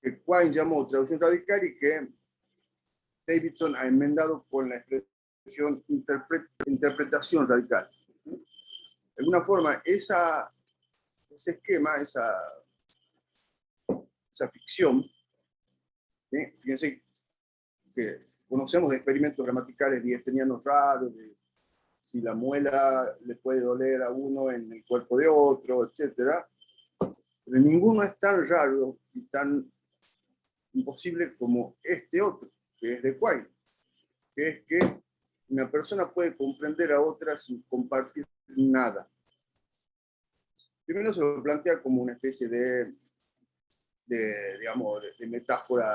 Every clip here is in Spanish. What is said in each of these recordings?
que Quine llamó traducción radical y que Davidson ha enmendado con la expresión interpretación radical. De alguna forma, ese esquema, esa ficción, ¿sí? Fíjense que conocemos de experimentos gramaticales diestenianos raros, de si la muela le puede doler a uno en el cuerpo de otro, etc. Pero ninguno es tan raro y tan imposible como este otro, que es de Quine, que es que una persona puede comprender a otra sin compartir nada. Primero se lo plantea como una especie de metáfora,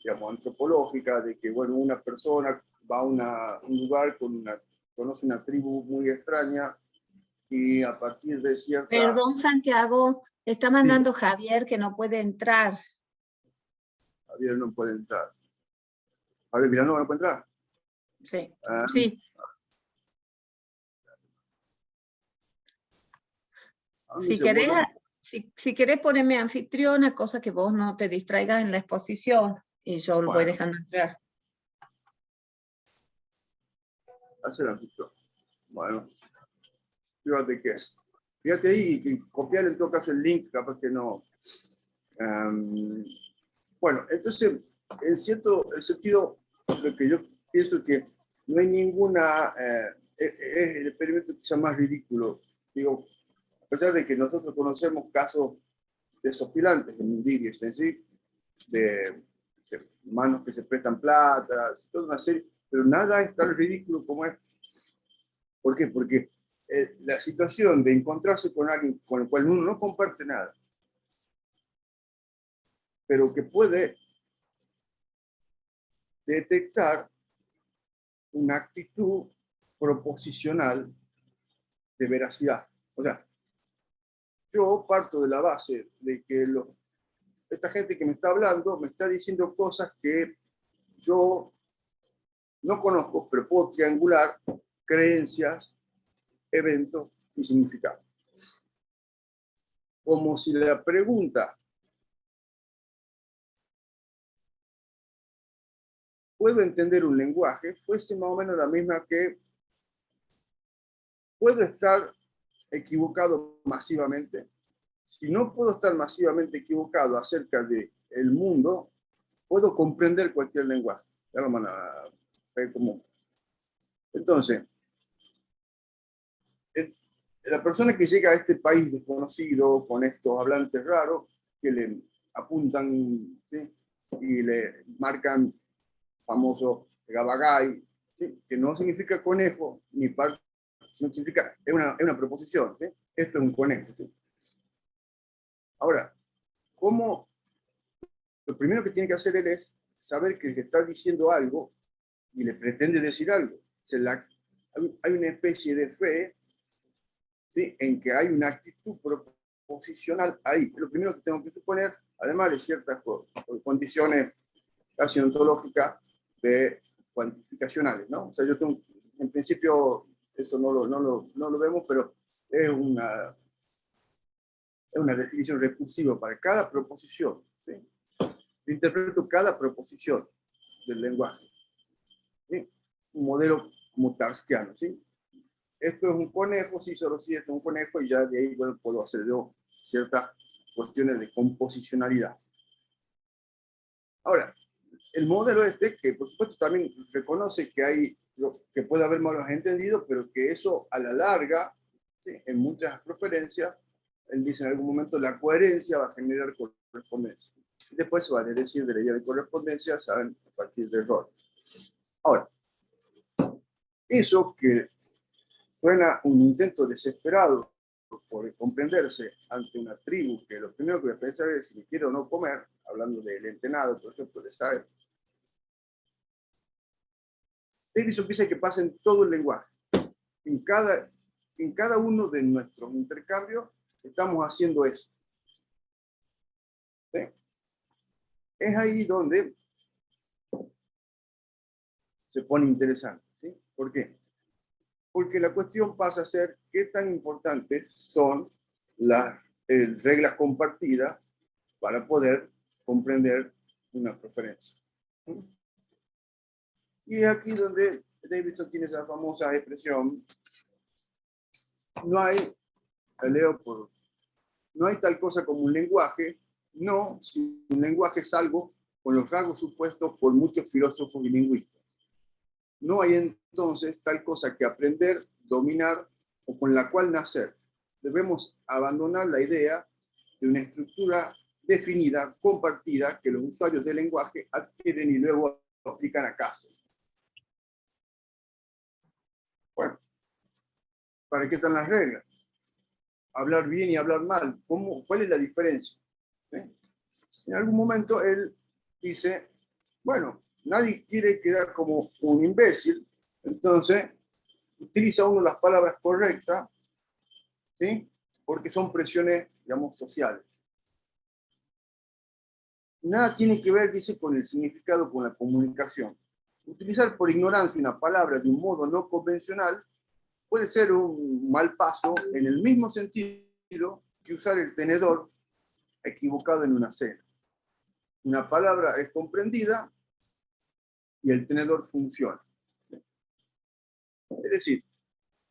digamos, antropológica, de que, bueno, una persona va a un lugar, conoce una tribu muy extraña y a partir de cierta... Perdón, Santiago, está mandando Javier que no puede entrar. Javier no puede entrar. Javier Vilanova no puede entrar. Sí, sí. Si querés ponerme anfitriona, cosa que vos no te distraigas en la exposición, y yo lo voy dejando entrar. Hacer anfitrión. Bueno, fíjate que es. Fíjate ahí y copiar en todo caso el link, capaz que no. Bueno, entonces, en cierto sentido, lo que yo pienso es que no hay ninguna, es el experimento quizá más ridículo. Digo, a pesar de que nosotros conocemos casos desopilantes en Wittgenstein, ¿sí? de manos que se prestan plata, toda una serie, pero nada es tan ridículo como es. ¿Por qué? Porque la situación de encontrarse con alguien con el cual uno no comparte nada, pero que puede detectar una actitud proposicional de veracidad. O sea, yo parto de la base de que esta gente que me está hablando me está diciendo cosas que yo no conozco, pero puedo triangular creencias, eventos y significados. Como si la pregunta ¿puedo entender un lenguaje? Fuese más o menos la misma que ¿puedo estar equivocado masivamente? Si no puedo estar masivamente equivocado acerca del mundo, puedo comprender cualquier lenguaje. Ya lo van a ver como. Entonces, la persona que llega a este país desconocido, con estos hablantes raros, que le apuntan, ¿sí? Y le marcan famoso gabagay, ¿sí? Que no significa conejo, ni parte, significa, es una proposición, ¿sí? Esto es un conejo, ¿sí? Ahora, ¿cómo? Lo primero que tiene que hacer él es saber que le está diciendo algo y le pretende decir algo. Hay una especie de fe, ¿sí? En que hay una actitud proposicional ahí. Lo primero que tengo que suponer, además de ciertas condiciones casi ontológicas de cuantificacionales, ¿no? O sea, yo tengo, en principio, eso no lo vemos, pero es una definición recursiva para cada proposición, ¿sí? Yo interpreto cada proposición del lenguaje, ¿sí? Un modelo como tarskiano, ¿sí? Esto es un conejo, sí, solo sí, esto es un conejo, y ya de ahí, bueno, puedo hacer yo ciertas cuestiones de composicionalidad. Ahora, el modelo que por supuesto también reconoce que puede haber malos entendidos, pero que eso a la larga, ¿sí? En muchas referencias, él dice en algún momento, la coherencia va a generar correspondencia. Y después se va a decir de la idea de correspondencia, saben, a partir de errores. Ahora, eso que suena un intento desesperado por comprenderse ante una tribu, que lo primero que voy a pensar es si me quiero o no comer, hablando del entenado, por ejemplo, de saber. Davidson piensa que pasa en todo el lenguaje. En cada uno de nuestros intercambios estamos haciendo eso. ¿Sí? Es ahí donde se pone interesante. ¿Sí? ¿Por qué? Porque la cuestión pasa a ser qué tan importantes son las reglas compartidas para poder comprender una preferencia. Y es aquí donde Davidson tiene esa famosa expresión: no hay, no hay tal cosa como un lenguaje, no, si un lenguaje es algo con los rasgos supuestos por muchos filósofos y lingüistas. No hay entonces tal cosa que aprender, dominar o con la cual nacer. Debemos abandonar la idea de una estructura definida, compartida, que los usuarios del lenguaje adquieren y luego aplican a casos. Bueno, ¿para qué están las reglas? Hablar bien y hablar mal. ¿Cuál es la diferencia? ¿Sí? En algún momento él dice, bueno, nadie quiere quedar como un imbécil, entonces utiliza uno las palabras correctas, ¿sí? Porque son presiones, digamos, sociales. Nada tiene que ver, dice, con el significado, con la comunicación. Utilizar por ignorancia una palabra de un modo no convencional puede ser un mal paso en el mismo sentido que usar el tenedor equivocado en una cena. Una palabra es comprendida y el tenedor funciona. Es decir,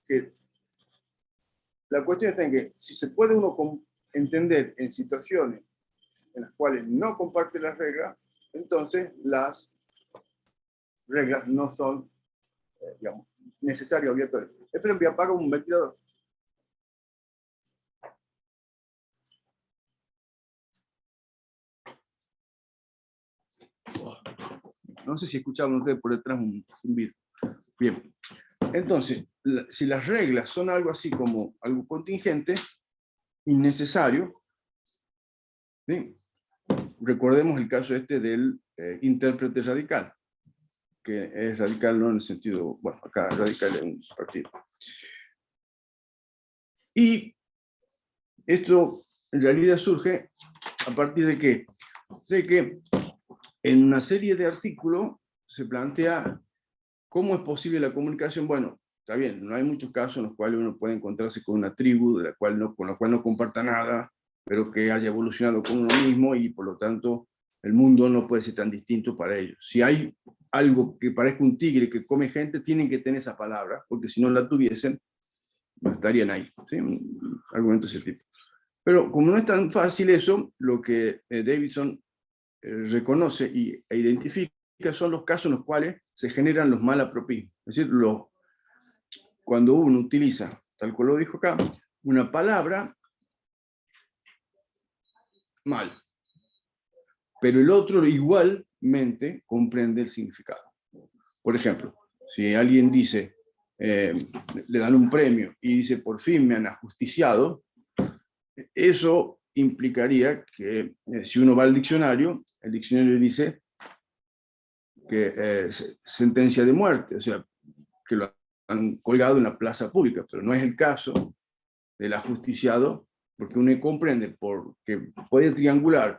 que la cuestión está en que si se puede uno entender en situaciones en las cuales no comparte las reglas, entonces las reglas no son, digamos, necesarias, obligatorias. Esperen, que apaga un ventilador. No sé si escucharon ustedes por detrás un zumbido. Bien. Entonces, si las reglas son algo así como algo contingente, innecesario, ¿sí? Recordemos el caso este del intérprete radical, que es radical no en el sentido, bueno, acá radical es un partido. Y esto en realidad surge a partir de que en una serie de artículos se plantea cómo es posible la comunicación. Bueno, está bien, no hay muchos casos en los cuales uno puede encontrarse con una tribu de la cual con la cual no comparta nada, pero que haya evolucionado con uno mismo y por lo tanto el mundo no puede ser tan distinto para ellos. Si hay algo que parezca un tigre que come gente, tienen que tener esa palabra, porque si no la tuviesen, no estarían ahí. ¿Sí? Un argumento de ese tipo. Pero como no es tan fácil eso, lo que Davidson reconoce e identifica son los casos en los cuales se generan los malapropismos. Es decir, cuando uno utiliza, tal cual lo dijo acá, una palabra mal, pero el otro igualmente comprende el significado. Por ejemplo, si alguien dice, le dan un premio y dice, por fin me han ajusticiado, eso implicaría que si uno va al diccionario, el diccionario dice que sentencia de muerte, o sea, que lo han colgado en la plaza pública, pero no es el caso del ajusticiado, porque uno comprende porque puede triangular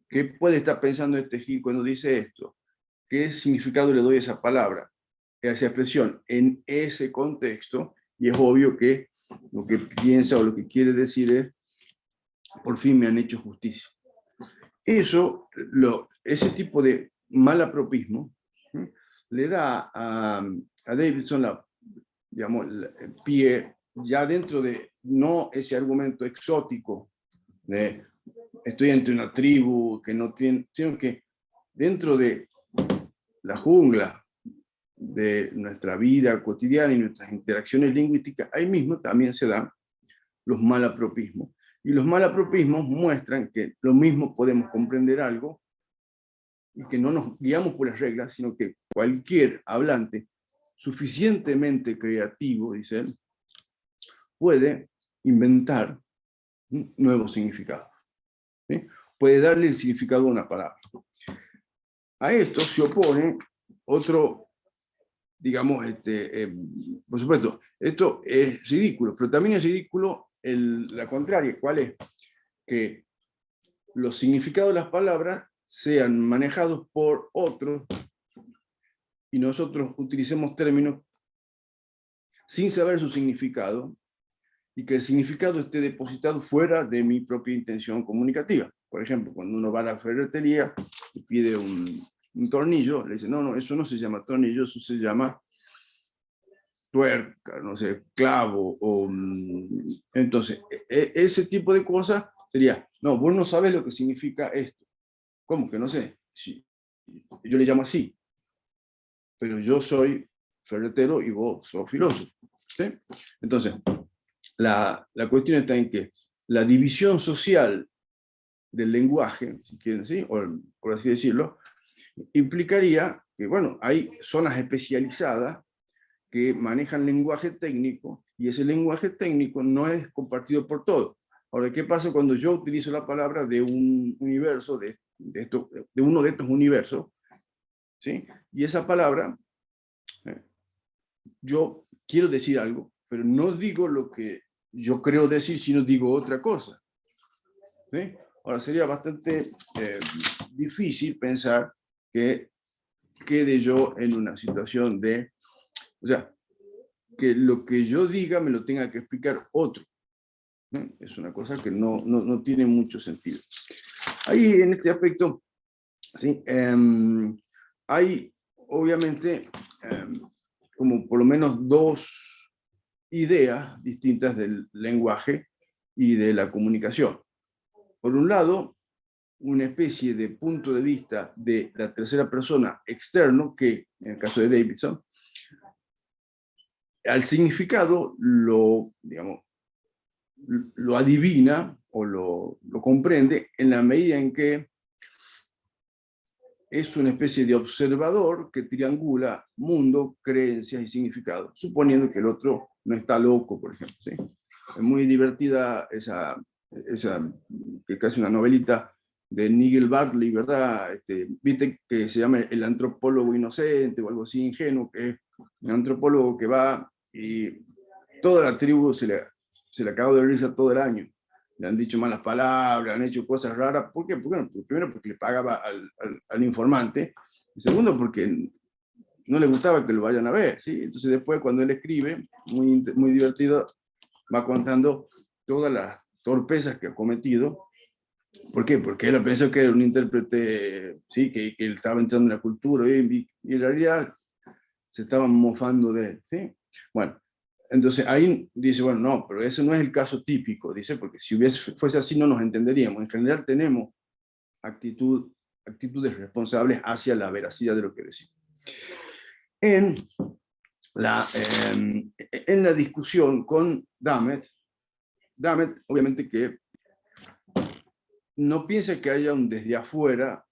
qué puede estar pensando este Gil cuando dice esto, qué significado le doy a esa palabra, a esa expresión en ese contexto, y es obvio que lo que piensa o lo que quiere decir es, por fin me han hecho justicia. Ese tipo de malapropismo le da a Davidson el pie ya dentro de no ese argumento exótico de estoy entre una tribu que no tiene, sino que dentro de la jungla de nuestra vida cotidiana y nuestras interacciones lingüísticas, ahí mismo también se dan los malapropismos. Y los malapropismos muestran que lo mismo podemos comprender algo y que no nos guiamos por las reglas, sino que cualquier hablante suficientemente creativo, dice él, puede inventar nuevos significados. ¿Sí? Puede darle el significado a una palabra. A esto se opone otro, digamos, por supuesto, esto es ridículo, pero también es ridículo la contraria. ¿Cuál es? Que los significados de las palabras sean manejados por otros y nosotros utilicemos términos sin saber su significado y que el significado esté depositado fuera de mi propia intención comunicativa. Por ejemplo, cuando uno va a la ferretería y pide un tornillo, le dice, no, no, eso no se llama tornillo, eso se llama tuerca, no sé, clavo. Entonces, ese tipo de cosas sería, no, vos no sabes lo que significa esto. ¿Cómo que no sé? Sí, yo le llamo así, pero yo soy ferretero y vos sos filósofo. ¿Sí? Entonces, la cuestión está en que la división social del lenguaje, si quieren, ¿sí? O, por así decirlo, implicaría que, bueno, hay zonas especializadas que manejan lenguaje técnico y ese lenguaje técnico no es compartido por todos. Ahora, ¿qué pasa cuando yo utilizo la palabra de un universo, de uno de estos universos? ¿Sí? Y esa palabra, yo quiero decir algo, pero no digo lo que yo creo decir, sino digo otra cosa. ¿Sí? Ahora, sería bastante difícil pensar que quede yo en una situación de, o sea, que lo que yo diga me lo tenga que explicar otro. ¿No? Es una cosa que no tiene mucho sentido. Ahí, en este aspecto, ¿sí? Hay, obviamente, como por lo menos dos ideas distintas del lenguaje y de la comunicación. Por un lado, una especie de punto de vista de la tercera persona externo, que en el caso de Davidson, al significado digamos, lo adivina o lo comprende en la medida en que es una especie de observador que triangula mundo, creencias y significado, suponiendo que el otro no está loco, por ejemplo. ¿Sí? Es muy divertida esa que casi una novelita de Nigel Bartley, ¿verdad? Viste que se llama El antropólogo inocente o algo así, ingenuo, que es un antropólogo que va y toda la tribu se le acabó de risa todo el año. Le han dicho malas palabras, han hecho cosas raras. ¿Por qué? Bueno, primero porque le pagaba al informante, y segundo porque no le gustaba que lo vayan a ver, ¿sí? Entonces después cuando él escribe, muy divertido, va contando todas las torpezas que ha cometido. ¿Por qué? Porque él pensó que era un intérprete, ¿sí? Que él estaba entrando en la cultura y en realidad se estaban mofando de él, ¿sí? Bueno, entonces ahí dice, bueno, no, pero ese no es el caso típico, dice, porque si fuese así no nos entenderíamos. En general tenemos actitudes responsables hacia la veracidad de lo que decimos. En la discusión con Dummett, obviamente que no piensa que haya un desde afuera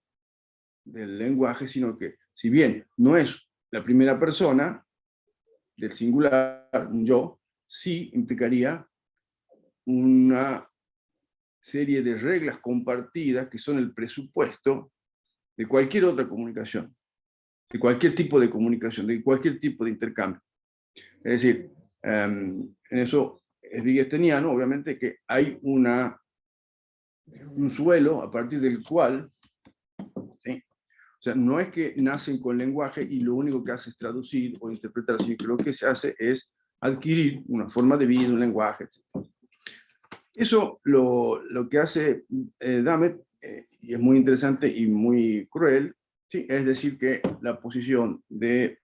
del lenguaje, sino que si bien no es la primera persona del singular, un yo, sí implicaría una serie de reglas compartidas que son el presupuesto de cualquier otra comunicación, de cualquier tipo de comunicación, de cualquier tipo de intercambio. Es decir, en eso es wittgensteiniano, obviamente, que hay un suelo a partir del cual, ¿sí? O sea, no es que nacen con lenguaje y lo único que hace es traducir o interpretar, sino que lo que se hace es adquirir una forma de vida, un lenguaje, etc. Eso lo que hace Dummett, y es muy interesante y muy cruel, ¿sí? Es decir, que la posición de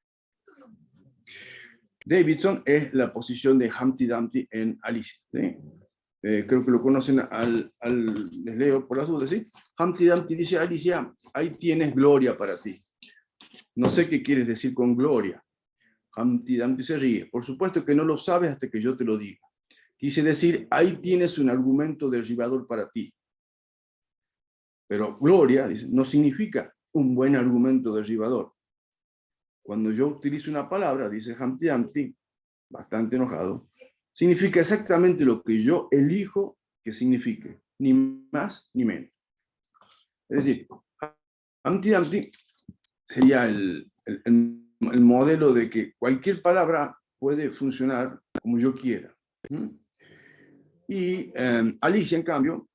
Davidson es la posición de Humpty Dumpty en Alicia. ¿Sí? Creo que lo conocen les leo por las dudas, ¿sí? Humpty Dumpty dice a Alicia, ahí tienes gloria para ti. No sé qué quieres decir con gloria. Humpty Dumpty se ríe. Por supuesto que no lo sabes hasta que yo te lo diga. Quise decir, ahí tienes un argumento derribador para ti. Pero gloria, dice, no significa un buen argumento derribador. Cuando yo utilizo una palabra, dice Humpty Dumpty, bastante enojado, significa exactamente lo que yo elijo que signifique, ni más ni menos. Es decir, Humpty Dumpty sería el modelo de que cualquier palabra puede funcionar como yo quiera. Y Alicia, en cambio,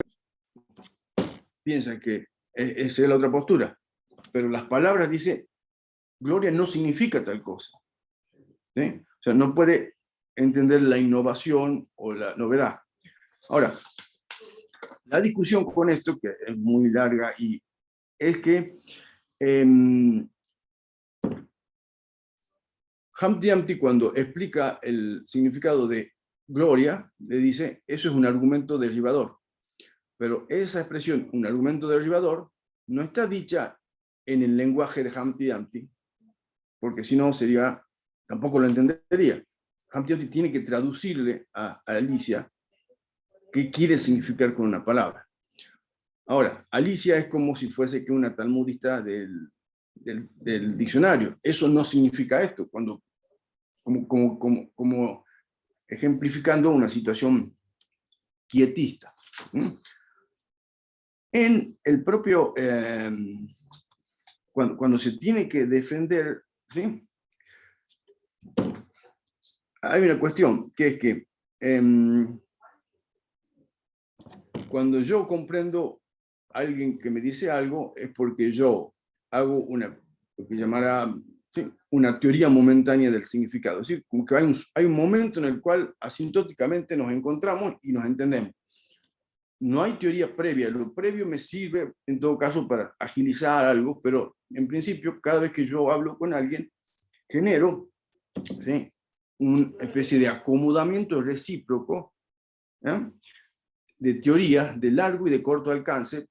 piensa que esa es la otra postura, pero las palabras dice, gloria no significa tal cosa. ¿Sí? O sea, no puede entender la innovación o la novedad. Ahora, La discusión con esto, que es muy larga, y es que Humpty Dumpty, cuando explica el significado de gloria, le dice, eso es un argumento derribador. Pero esa expresión, un argumento derribador, no está dicha en el lenguaje de Humpty Dumpty, porque si no sería, tampoco lo entendería. Humpty Dumpty tiene que traducirle a Alicia qué quiere significar con una palabra. Ahora, Alicia es como si fuese que una talmudista del diccionario. Eso no significa esto, como ejemplificando una situación quietista. En el propio, cuando se tiene que defender, ¿sí? Hay una cuestión, que es que cuando yo comprendo a alguien que me dice algo, es porque yo hago lo que llamará, ¿sí?, una teoría momentánea del significado. Es decir, como que hay un momento en el cual asintóticamente nos encontramos y nos entendemos. No hay teoría previa, lo previo me sirve en todo caso para agilizar algo, pero en principio cada vez que yo hablo con alguien, genero, ¿sí?, una especie de acomodamiento recíproco, ¿eh?, de teorías de largo y de corto alcance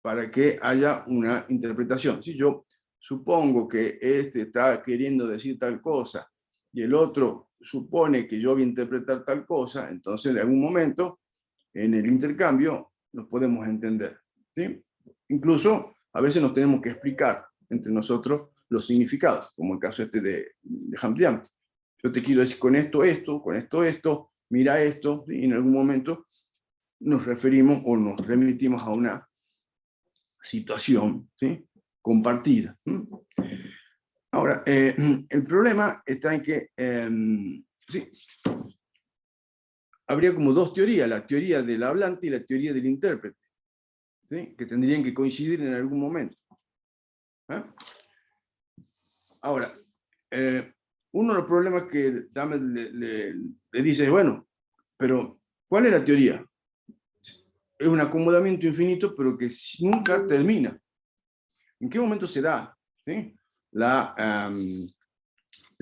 para que haya una interpretación. Si yo supongo que este está queriendo decir tal cosa y el otro supone que yo voy a interpretar tal cosa, entonces en algún momento en el intercambio nos podemos entender, ¿sí? Incluso a veces nos tenemos que explicar entre nosotros los significados, como el caso este de Humpty Dumpty. Yo te quiero decir con esto, esto, con esto, esto, mira esto, ¿sí? Y en algún momento nos referimos o nos remitimos a una situación, ¿sí?, compartida. Ahora, el problema está en que sí, habría como dos teorías, la teoría del hablante y la teoría del intérprete, ¿sí?, que tendrían que coincidir en algún momento. Ahora, uno de los problemas que Dummett le dice es, bueno, pero ¿cuál es la teoría? Es un acomodamiento infinito, pero que nunca termina. ¿En qué momento se da, ¿sí?, la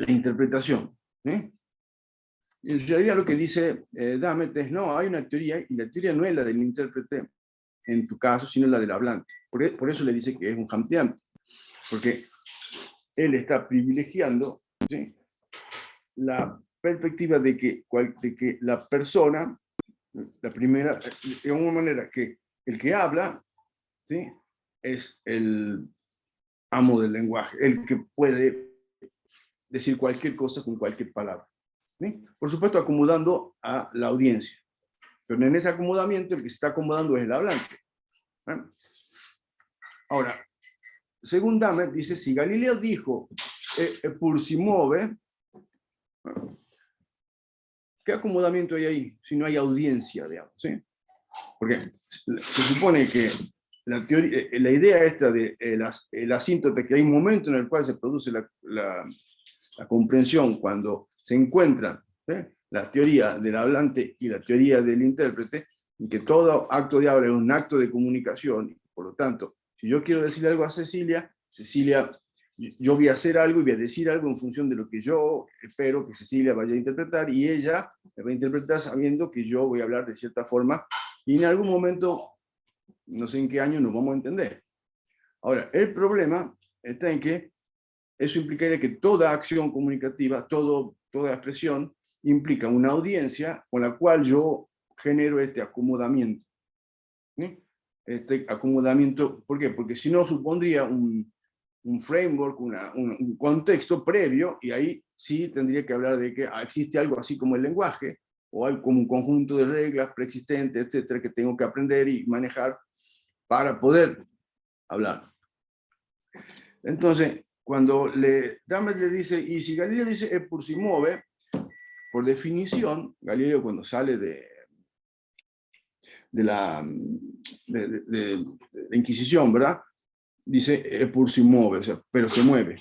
interpretación? ¿Sí? En realidad lo que dice Dummett es, no, hay una teoría, y la teoría no es la del intérprete en tu caso, sino la del hablante. Por eso le dice que es un Humpty Dumpty, porque él está privilegiando, ¿sí?, la perspectiva de que la persona, la primera, de alguna manera, que el que habla, ¿sí?, es el amo del lenguaje, el que puede decir cualquier cosa con cualquier palabra, ¿sí? Por supuesto, acomodando a la audiencia. Pero en ese acomodamiento, el que se está acomodando es el hablante. Ahora, según Dummett, dice, si Galileo dijo pur si muove, ¿qué acomodamiento hay ahí? Si no hay audiencia, digamos, ¿sí? Porque se supone que la idea esta de el asíntote, que hay un momento en el cual se produce la comprensión cuando se encuentran, ¿sí?, la teoría del hablante y la teoría del intérprete, y que todo acto de habla es un acto de comunicación. Por lo tanto, si yo quiero decirle algo a Cecilia, yo voy a hacer algo y voy a decir algo en función de lo que yo espero que Cecilia vaya a interpretar, y ella me va a interpretar sabiendo que yo voy a hablar de cierta forma, y en algún momento, no sé en qué año, nos vamos a entender. Ahora, el problema está en que eso implicaría que toda acción comunicativa, toda expresión, implica una audiencia con la cual yo genero este acomodamiento. ¿Sí? Este acomodamiento, ¿por qué? Porque si no supondría un framework, un contexto previo, y ahí sí tendría que hablar de que existe algo así como el lenguaje, o hay como un conjunto de reglas preexistentes, etcétera, que tengo que aprender y manejar para poder hablar. Entonces, cuando Dummett le dice, y si Galileo dice pur si muove, por definición, Galileo cuando sale de la Inquisición, ¿verdad?, dice pur si muove, o sea, pero se mueve,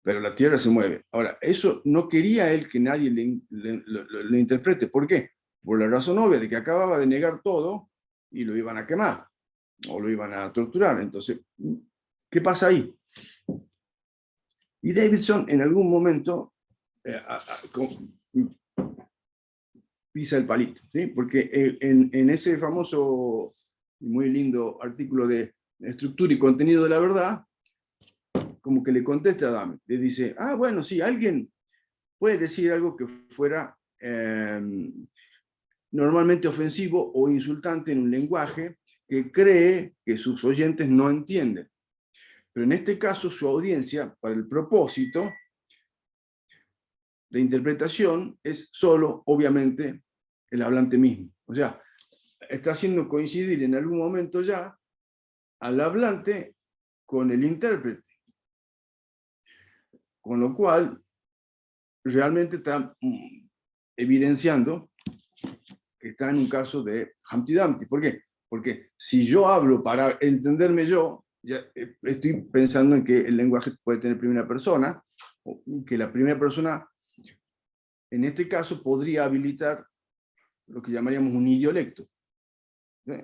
pero la tierra se mueve. Ahora, eso no quería él que nadie le interprete. ¿Por qué? Por la razón obvia de que acababa de negar todo, y lo iban a quemar o lo iban a torturar. Entonces, ¿qué pasa ahí? Y Davidson en algún momento pisa el palito, ¿sí? Porque en ese famoso y muy lindo artículo de estructura y contenido de la verdad, como que le contesta a Dahmer, le dice, bueno, sí, alguien puede decir algo que fuera normalmente ofensivo o insultante en un lenguaje que cree que sus oyentes no entienden. Pero en este caso, su audiencia, para el propósito de interpretación, es solo, obviamente, el hablante mismo. O sea, está haciendo coincidir en algún momento ya al hablante con el intérprete. Con lo cual, realmente está evidenciando que está en un caso de Humpty Dumpty. ¿Por qué? Porque si yo hablo para entenderme yo, ya estoy pensando en que el lenguaje puede tener primera persona, y que la primera persona, en este caso, podría habilitar lo que llamaríamos un idiolecto. ¿Sí?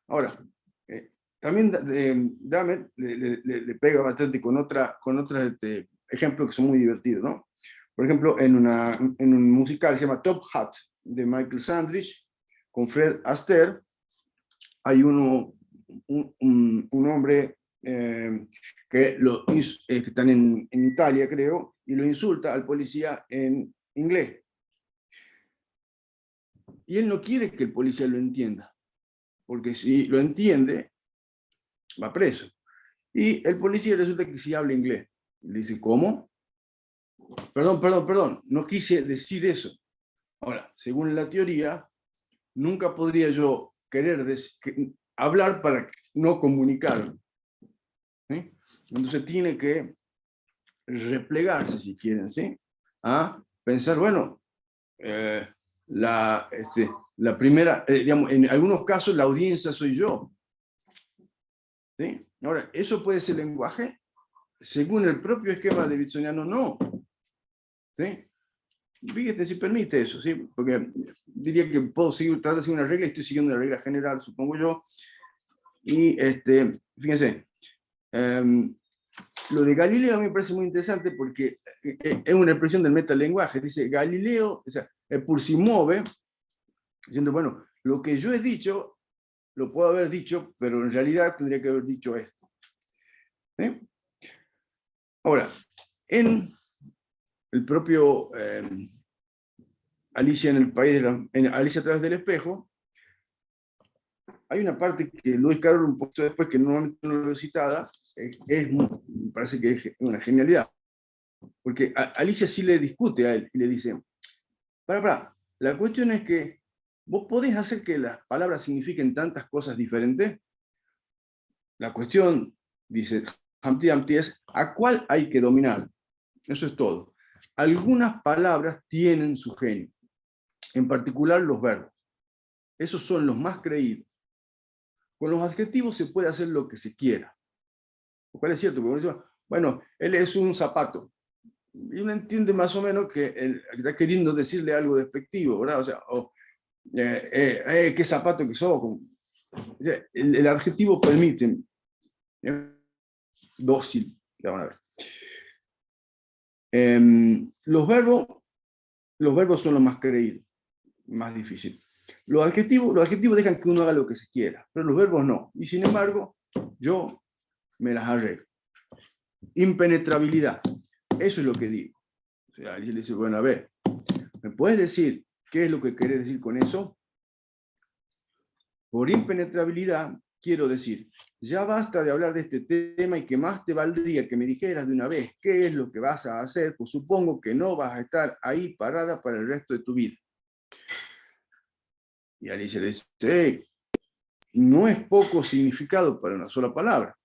Ahora, también Dahmer le pega bastante con otros ejemplos que son muy divertidos, ¿no? Por ejemplo, en un musical que se llama Top Hat, de Michael Sandrich, con Fred Astaire, hay un hombre que están en Italia, creo, y lo insulta al policía en inglés. Y él no quiere que el policía lo entienda, porque si lo entiende, va preso. Y el policía resulta que sí habla inglés. Le dice, ¿cómo? Perdón, no quise decir eso. Ahora, según la teoría, nunca podría yo querer hablar para no comunicar. ¿Sí? Entonces tiene que replegarse, si quieren, ¿sí? A pensar, bueno, la primera, digamos, en algunos casos la audiencia soy yo. ¿Sí? Ahora, ¿eso puede ser lenguaje? Según el propio esquema davidsoniano, no. ¿Sí? Fíjate si permite eso, ¿sí? Porque diría que puedo tratar de seguir una regla, y estoy siguiendo una regla general, supongo yo. Y fíjense, lo de Galileo a mí me parece muy interesante porque es una expresión del metalenguaje. Dice Galileo, o sea, por si mueve, diciendo, bueno, lo que yo he dicho, lo puedo haber dicho, pero en realidad tendría que haber dicho esto. ¿Sí? Ahora, en el propio Alicia en el país en Alicia a través del espejo, hay una parte que Lewis Carroll un poquito después, que normalmente no lo he citada, me parece que es una genialidad. Porque Alicia sí le discute a él y le dice, la cuestión es que vos podés hacer que las palabras signifiquen tantas cosas diferentes. La cuestión, dice Humpty Dumpty, es a cuál hay que dominar. Eso es todo. Algunas palabras tienen su genio, en particular los verbos. Esos son los más creídos. Con los adjetivos se puede hacer lo que se quiera. Lo cual es cierto, porque uno dice, bueno, él es un zapato. Y uno entiende más o menos que está queriendo decirle algo despectivo, ¿verdad? O sea, qué zapato que sos. O sea, el adjetivo permite, dócil, ya van a ver. Los verbos son los más creídos, más difíciles. Los adjetivos dejan que uno haga lo que se quiera, pero los verbos no. Y sin embargo, yo me las arreglo. Impenetrabilidad, eso es lo que digo. O sea, alguien le dice, bueno, a ver, ¿me puedes decir qué es lo que querés decir con eso? Por impenetrabilidad, quiero decir, ya basta de hablar de este tema y que más te valdría que me dijeras de una vez qué es lo que vas a hacer, pues supongo que no vas a estar ahí parada para el resto de tu vida. Y Alicia le dice, no es poco significado para una sola palabra.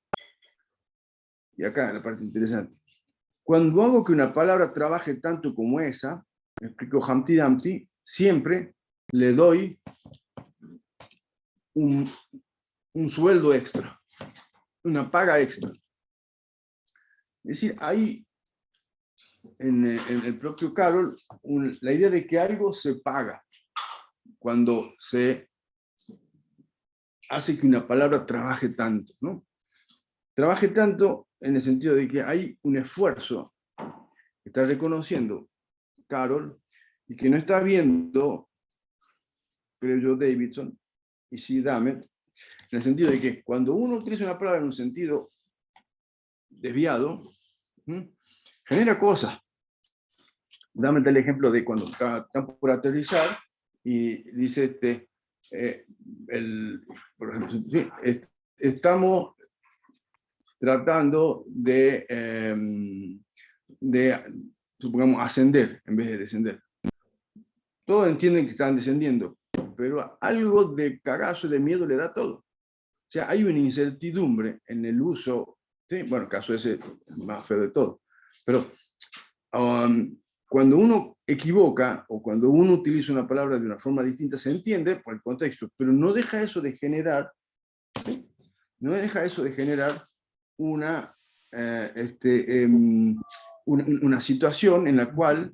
Y acá la parte interesante. Cuando hago que una palabra trabaje tanto como esa, explico Humpty Dumpty, siempre le doy un sueldo extra, una paga extra. Es decir, hay en el propio Carroll la idea de que algo se paga cuando se hace que una palabra trabaje tanto, ¿no? Trabaje tanto en el sentido de que hay un esfuerzo que está reconociendo Carol y que no está viendo, creo yo, Davidson y sí Dummett, en el sentido de que cuando uno utiliza una palabra en un sentido desviado, genera cosas. Dame el ejemplo de cuando están por aterrizar y dice, por ejemplo, ¿sí? Estamos tratando supongamos, ascender en vez de descender. Todos entienden que están descendiendo, pero algo de cagazo, de miedo le da todo. O sea, hay una incertidumbre en el uso, ¿sí? Bueno, el caso ese el más feo de todo, pero cuando uno equivoca o cuando uno utiliza una palabra de una forma distinta, se entiende por el contexto, pero no deja eso de generar, ¿sí? No deja eso de generar una, una situación en la cual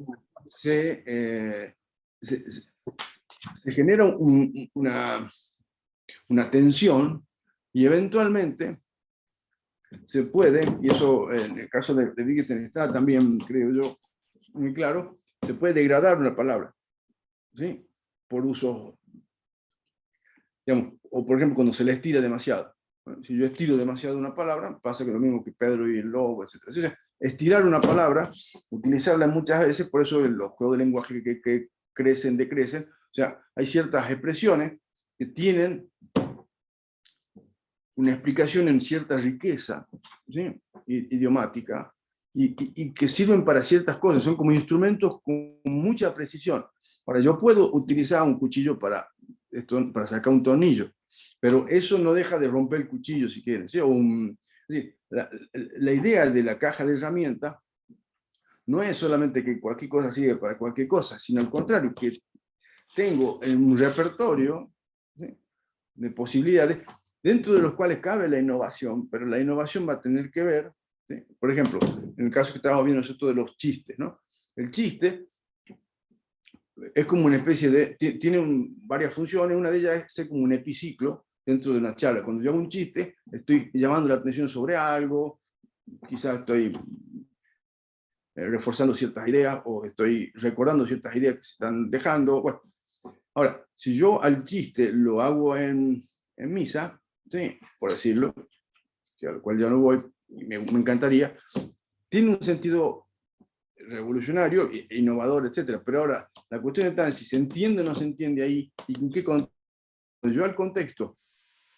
se genera una tensión y eventualmente se puede, y eso en el caso de Wittgenstein está también, creo yo, muy claro, se puede degradar una palabra, ¿sí? Por uso, digamos, o por ejemplo cuando se le estira demasiado. Bueno, si yo estiro demasiado una palabra, pasa que lo mismo que Pedro y el lobo, etc. Entonces, estirar una palabra, utilizarla muchas veces, por eso los juegos de lenguaje que crecen, decrecen, o sea, hay ciertas expresiones que tienen una explicación en cierta riqueza, ¿sí? Idiomática, y que sirven para ciertas cosas, son como instrumentos con mucha precisión. Ahora, yo puedo utilizar un cuchillo para sacar un tornillo, pero eso no deja de romper el cuchillo si quieren, ¿sí? Es decir, la idea de la caja de herramientas no es solamente que cualquier cosa sirve para cualquier cosa, sino al contrario, que tengo un repertorio, ¿sí? De posibilidades, dentro de los cuales cabe la innovación, pero la innovación va a tener que ver, ¿sí? Por ejemplo, en el caso que estábamos viendo nosotros de los chistes, ¿no? El chiste es como una especie de, tiene varias funciones, una de ellas es ser como un epiciclo dentro de una charla. Cuando yo hago un chiste, estoy llamando la atención sobre algo, quizás estoy reforzando ciertas ideas o estoy recordando ciertas ideas que se están dejando. Bueno, ahora, si yo al chiste lo hago en misa, ¿sí? Por decirlo, al cual ya no voy, me encantaría, tiene un sentido revolucionario, innovador, etc. Pero ahora, la cuestión está en si se entiende o no se entiende ahí, y en qué contexto. Yo al contexto,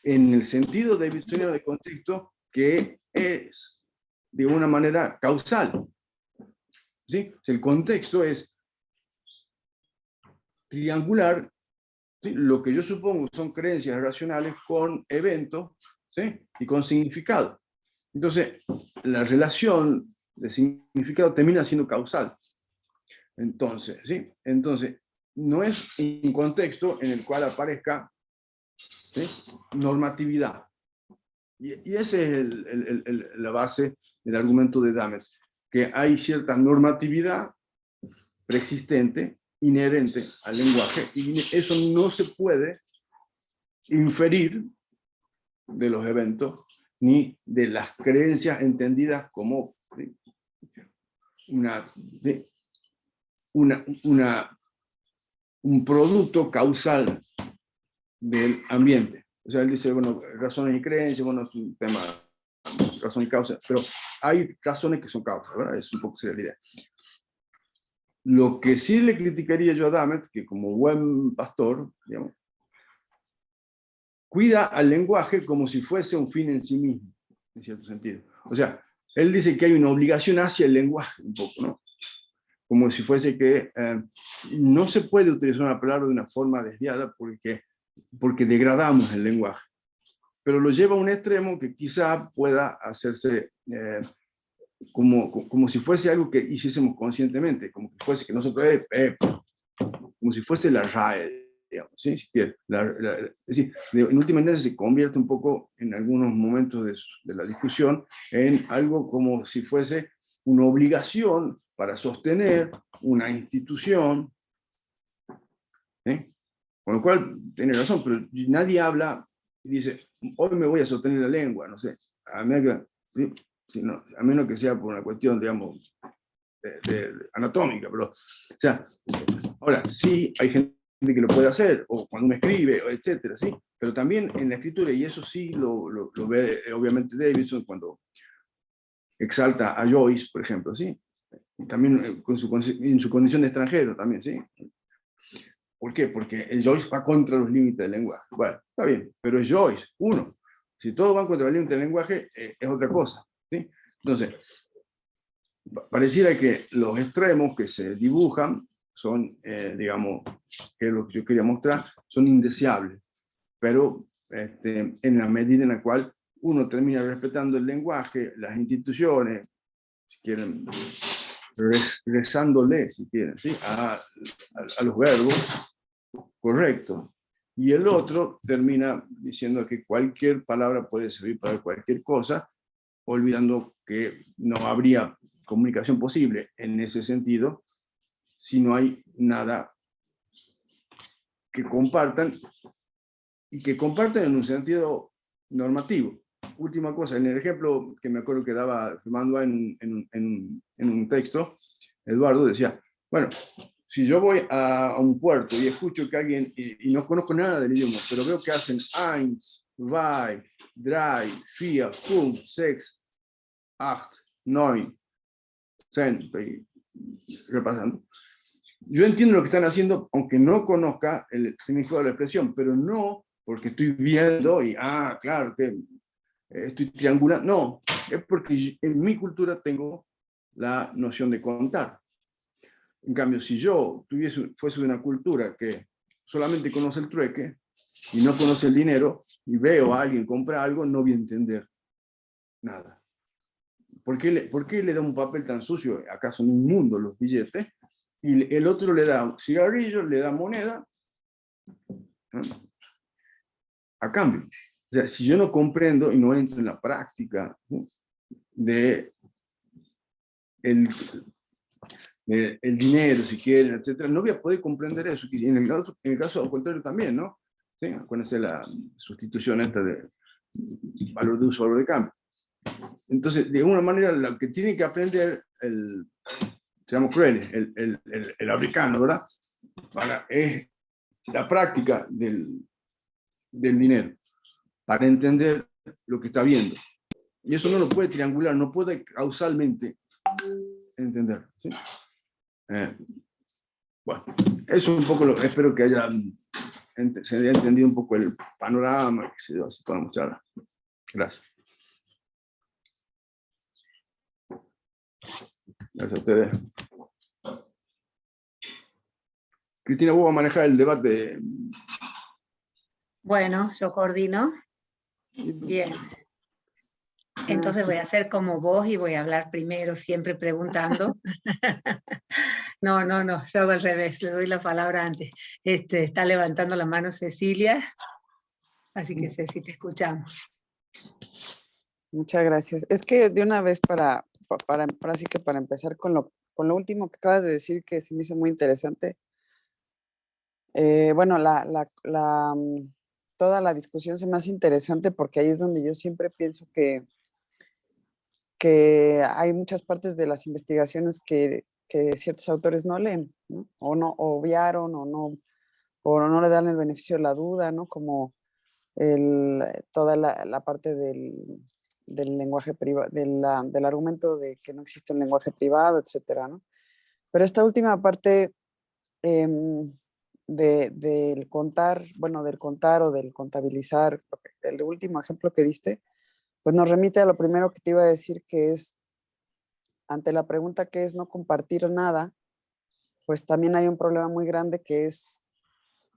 en el sentido davidsoniano de contexto, que es de una manera causal, ¿sí? O sea, el contexto es triangular, ¿sí? Lo que yo supongo son creencias racionales con eventos, ¿sí? Y con significado. Entonces, la relación de significado termina siendo causal. Entonces, ¿sí? Entonces, no es un contexto en el cual aparezca, ¿sí? Normatividad. Y esa es la base del argumento de Dummett, que hay cierta normatividad preexistente, inherente al lenguaje, y eso no se puede inferir de los eventos ni de las creencias entendidas como un producto causal del ambiente. O sea, él dice, bueno, razones y creencias, bueno, es un tema, razón y causa, pero hay razones que son causas, ¿verdad? Es un poco esa la idea. Lo que sí le criticaría yo a Dummett, que como buen pastor, digamos, cuida al lenguaje como si fuese un fin en sí mismo, en cierto sentido. O sea, él dice que hay una obligación hacia el lenguaje, un poco, ¿no? Como si fuese que no se puede utilizar una palabra de una forma desviada porque degradamos el lenguaje. Pero lo lleva a un extremo que quizá pueda hacerse como si fuese algo que hiciésemos conscientemente, como que fuese que nosotros, como si fuese la RAE, digamos, ¿sí? Si quiere, es decir, en última instancia se convierte un poco en algunos momentos de la discusión en algo como si fuese una obligación para sostener una institución, ¿eh? Con lo cual, tiene razón, pero nadie habla y dice, hoy me voy a sostener la lengua, no sé, a menos que, ¿sí? A menos que sea por una cuestión, digamos, anatómica, pero, o sea, ahora, sí hay gente que lo puede hacer, o cuando uno escribe, etcétera, ¿sí? Pero también en la escritura, y eso sí lo ve obviamente Davidson cuando exalta a Joyce, por ejemplo, ¿sí? Y también en su condición de extranjero, también, ¿sí? ¿Por qué? Porque el Joyce va contra los límites del lenguaje. Bueno, está bien, pero es Joyce, uno. Si todos van contra los límites del lenguaje, es otra cosa, ¿sí? Entonces, pareciera que los extremos que se dibujan son, digamos, que es lo que yo quería mostrar, son indeseables, pero en la medida en la cual uno termina respetando el lenguaje, las instituciones, si quieren, rezándole, si quieren, ¿sí? a los verbos correctos. Y el otro termina diciendo que cualquier palabra puede servir para cualquier cosa, olvidando que no habría comunicación posible en ese sentido si no hay nada que compartan y que compartan en un sentido normativo. Última cosa, en el ejemplo que me acuerdo que daba Fernando en un texto, Eduardo decía, bueno, si yo voy a un puerto y escucho que alguien, y no conozco nada del idioma, pero veo que hacen eins, zwei, drei, vier, fünf, sechs, acht, neun, zehn, repasando. Yo entiendo lo que están haciendo, aunque no conozca el significado de la expresión, pero no porque estoy viendo y, claro, que estoy triangulando. No, es porque en mi cultura tengo la noción de contar. En cambio, si yo fuese de una cultura que solamente conoce el trueque y no conoce el dinero, y veo a alguien comprar algo, no voy a entender nada. ¿Por qué le da un papel tan sucio? Acá son un mundo los billetes, y el otro le da cigarrillos, le da moneda, ¿no? A cambio. O sea, si yo no comprendo y no entro en la práctica, ¿no? de el dinero, si quieren, etcétera, no voy a poder comprender eso. Y en el caso al contrario también, ¿no? ¿Sí? Acuérdense la sustitución esta de valor de uso, valor de cambio. Entonces, de alguna manera, lo que tiene que aprender seamos crueles, el africano, ¿verdad? Es la práctica del dinero, para entender lo que está viendo. Y eso no lo puede triangular, no puede causalmente entender. ¿Sí? Bueno, eso un poco, espero que se haya entendido un poco el panorama que se dio así toda la charla. Gracias. Gracias a ustedes. Cristina, vos vas a manejar el debate. Bueno, yo coordino. Bien. Entonces voy a hacer como vos y voy a hablar primero, siempre preguntando. No, yo hago al revés, le doy la palabra antes. Está levantando la mano Cecilia, así que Ceci, te escuchamos. Muchas gracias. Es que de una vez así que para empezar con lo último que acabas de decir, que se me hizo muy interesante. Bueno, toda la discusión se me hace interesante porque ahí es donde yo siempre pienso que hay muchas partes de las investigaciones que ciertos autores no leen, ¿no? O no obviaron o no le dan el beneficio de la duda, ¿no? Como toda la parte del lenguaje privado, del argumento de que no existe un lenguaje privado, etcétera, ¿no? Pero esta última parte del contar, bueno, del contar o del contabilizar, el último ejemplo que diste, pues nos remite a lo primero que te iba a decir, que es, ante la pregunta que es no compartir nada, pues también hay un problema muy grande que es,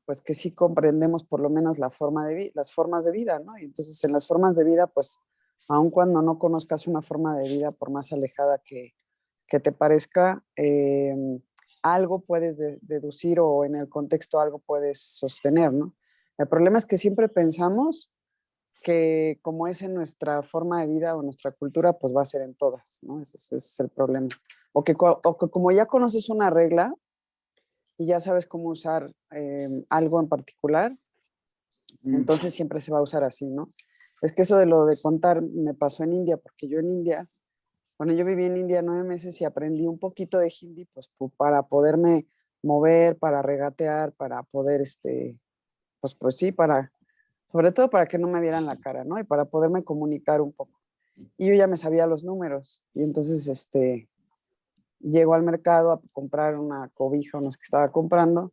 pues que sí comprendemos por lo menos las formas de vida, ¿no? Y entonces en las formas de vida, pues, aun cuando no conozcas una forma de vida, por más alejada que te parezca, algo puedes deducir o en el contexto algo puedes sostener, ¿no? El problema es que siempre pensamos que como es en nuestra forma de vida o nuestra cultura, pues va a ser en todas, ¿no? Ese es el problema. O que como ya conoces una regla y ya sabes cómo usar algo en particular, Entonces siempre se va a usar así, ¿no? Es que eso de lo de contar me pasó en India, porque yo en India, bueno, yo viví en India 9 meses y aprendí un poquito de hindi, pues para poderme mover, para regatear, para poder, pues sí, sobre todo para que no me vieran la cara, ¿no? Y para poderme comunicar un poco. Y yo ya me sabía los números. Y entonces, llego al mercado a comprar una cobija, unos que estaba comprando,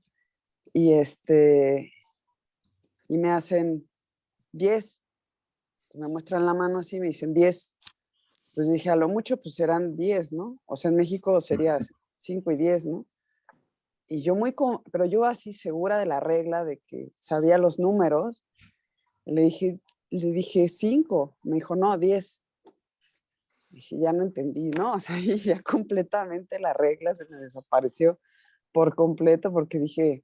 y y me hacen 10. Me muestran la mano así, me dicen 10. Pues dije, a lo mucho, pues serán 10, ¿no? O sea, en México sería 5 y 10, ¿no? Y yo pero yo así segura de la regla de que sabía los números, le dije 5. Me dijo, no, 10. Dije, ya no entendí, ¿no? O sea, y ya completamente la regla se me desapareció por completo porque dije,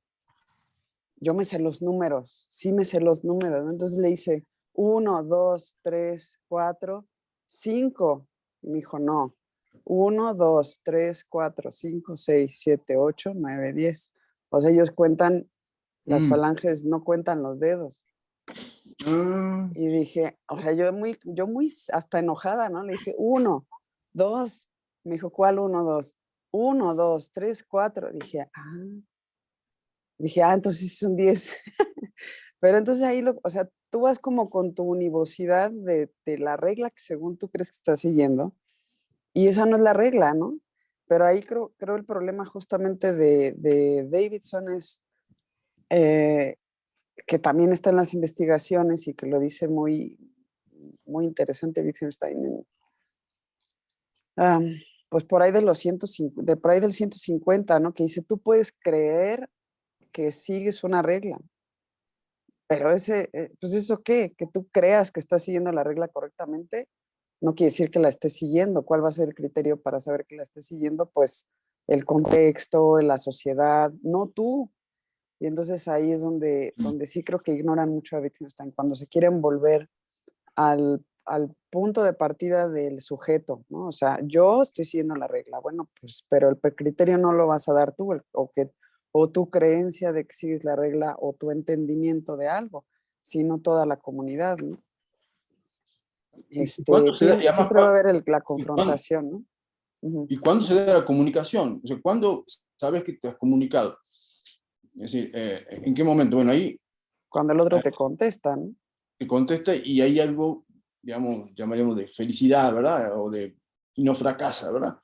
yo me sé los números, sí me sé los números, ¿no? Entonces le hice 1, 2, 3, 4, 5. Y me dijo, no, 1, 2, 3, 4, 5, 6, 7, 8, 9, 10. O sea, ellos cuentan las falanges, no cuentan los dedos. Y dije, o sea, yo muy hasta enojada, ¿no? Le dije, 1, 2. Me dijo, ¿cuál 1, 2? 1, 2, 3, 4. Dije, entonces son 10. Pero entonces ahí, o sea, tú vas como con tu univocidad de la regla que según tú crees que estás siguiendo, y esa no es la regla, ¿no? Pero ahí creo el problema justamente de Davidson es que también está en las investigaciones y que lo dice muy, muy interesante Wittgenstein, pues por ahí de los 150, por ahí del 150, ¿no? Que dice, tú puedes creer que sigues una regla, pero pues eso qué, que tú creas que estás siguiendo la regla correctamente, no quiere decir que la estés siguiendo. ¿Cuál va a ser el criterio para saber que la estés siguiendo? Pues el contexto, la sociedad, no tú. Y entonces ahí es donde sí creo que ignoran mucho a Wittgenstein, cuando se quieren volver al punto de partida del sujeto, ¿no? O sea, yo estoy siguiendo la regla, bueno, pues, pero el criterio no lo vas a dar tú, o tu creencia de que sigues la regla, o tu entendimiento de algo, sino toda la comunidad, ¿no? ¿Cuándo se da, y además, Siempre va a haber la ¿y cuándo, confrontación, ¿no? Uh-huh. ¿y cuándo se da la comunicación? O sea, ¿cuándo sabes que te has comunicado? Es decir, ¿en qué momento? Bueno, ahí Cuando el otro te contesta, ¿no? te contesta y hay algo, digamos, llamaríamos de felicidad, ¿verdad? Y no fracasa, ¿verdad?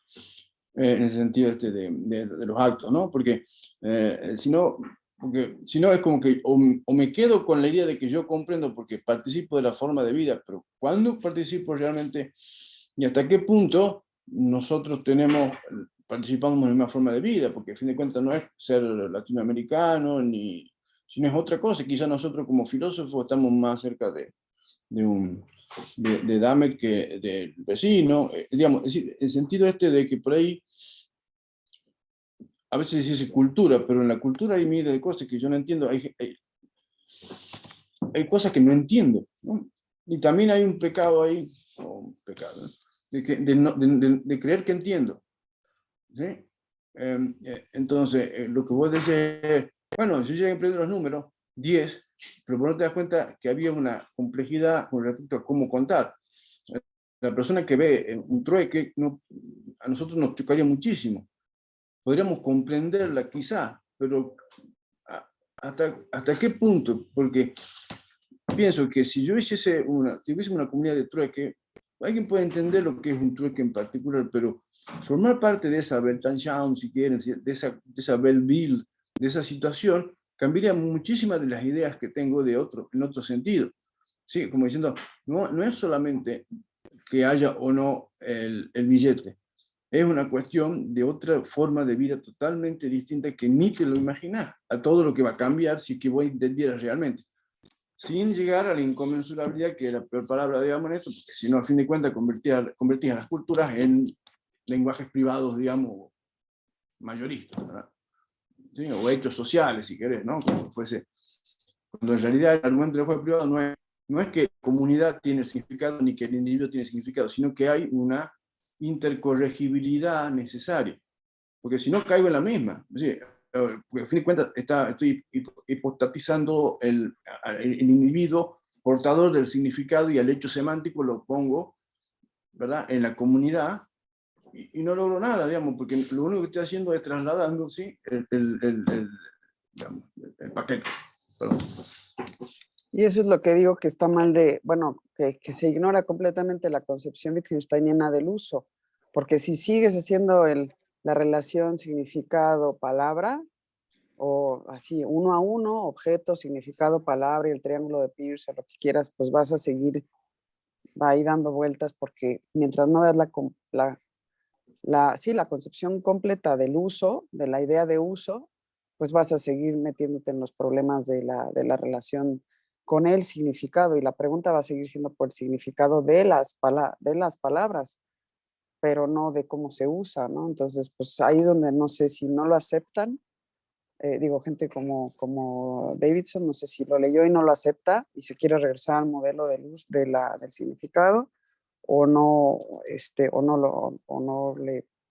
En el sentido de los actos, ¿no? Porque si no es como que o me quedo con la idea de que yo comprendo porque participo de la forma de vida, pero ¿cuándo participo realmente y hasta qué punto nosotros participamos en la misma forma de vida? Porque a fin de cuentas no es ser latinoamericano, sino es otra cosa. Quizá nosotros como filósofos estamos más cerca de Dahmer que del vecino, digamos, es decir, el sentido de que por ahí a veces se dice cultura, pero en la cultura hay miles de cosas que yo no entiendo, hay cosas que no entiendo, ¿no? Y también hay un pecado ahí, un pecado, ¿no? de creer que entiendo, ¿sí? Entonces, lo que vos decís, bueno, si yo ya aprendí los números, 10, pero vos no te das cuenta que había una complejidad con respecto a cómo contar. La persona que ve un trueque, a nosotros nos chocaría muchísimo. Podríamos comprenderla quizá, pero ¿hasta qué punto? Porque pienso que si yo hubiese una comunidad de trueque, alguien puede entender lo que es un trueque en particular, pero formar parte de esa Weltanschauung, si quieren, de esa Weltbild, de esa situación, cambiaría muchísimas de las ideas que tengo en otro sentido. Sí, como diciendo, no es solamente que haya o no el billete, es una cuestión de otra forma de vida totalmente distinta que ni te lo imaginas, a todo lo que va a cambiar si que vos entendieras realmente. Sin llegar a la inconmensurabilidad, que es la peor palabra, digamos, en esto, porque si no, a fin de cuentas, convertís a las culturas en lenguajes privados, digamos, mayoristas, ¿verdad? ¿Sí? O hechos sociales, si querés, ¿no? Cuando en realidad el argumento del lenguaje privado no es que la comunidad tiene significado ni que el individuo tiene significado, sino que hay una intercorregibilidad necesaria. Porque si no, caigo en la misma. ¿Sí? porque a fin de cuentas estoy hipostatizando el individuo portador del significado y el hecho semántico lo pongo, ¿verdad?, en la comunidad, y no logro nada, digamos, porque lo único que estoy haciendo es trasladando, ¿sí?, digamos, el paquete. Perdón. Y eso es lo que digo que está mal de, bueno, que se ignora completamente la concepción wittgensteiniana del uso, porque si sigues haciendo la relación significado-palabra, o así, uno a uno, objeto, significado, palabra, y el triángulo de Peirce, o lo que quieras, pues vas a seguir ahí dando vueltas, porque mientras no veas la concepción completa del uso, de la idea de uso, pues vas a seguir metiéndote en los problemas de la relación con el significado, y la pregunta va a seguir siendo por el significado de las palabras, pero no de cómo se usa, ¿no? Entonces, pues ahí es donde no sé si no lo aceptan, digo, gente como Davidson, no sé si lo leyó y no lo acepta y se quiere regresar al modelo del significado, o no,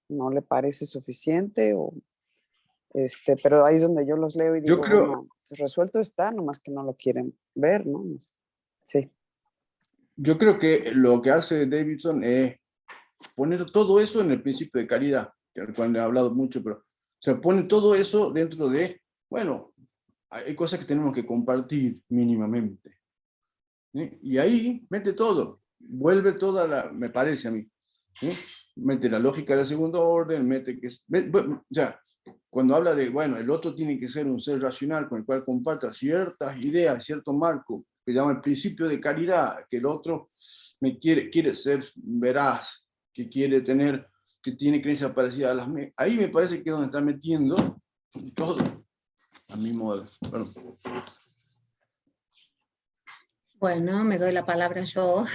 no le parece suficiente, pero ahí es donde yo los leo y Yo digo, creo, bueno, resuelto está, nomás que no lo quieren ver, ¿no? Sí. yo creo que lo que hace Davidson es poner todo eso en el principio de caridad, del cual he hablado mucho, pero se pone todo eso dentro de, bueno, hay cosas que tenemos que compartir mínimamente, ¿sí? Y ahí mete todo, vuelve me parece a mí, ¿sí? Mete la lógica del segundo orden, o sea, cuando habla de, bueno, el otro tiene que ser un ser racional con el cual comparta ciertas ideas, cierto marco, que llama el principio de caridad, que el otro quiere ser veraz, que tiene creencias parecidas a las mías. Ahí me parece que es donde está metiendo todo, a mi modo. Bueno. Bueno, me doy la palabra yo.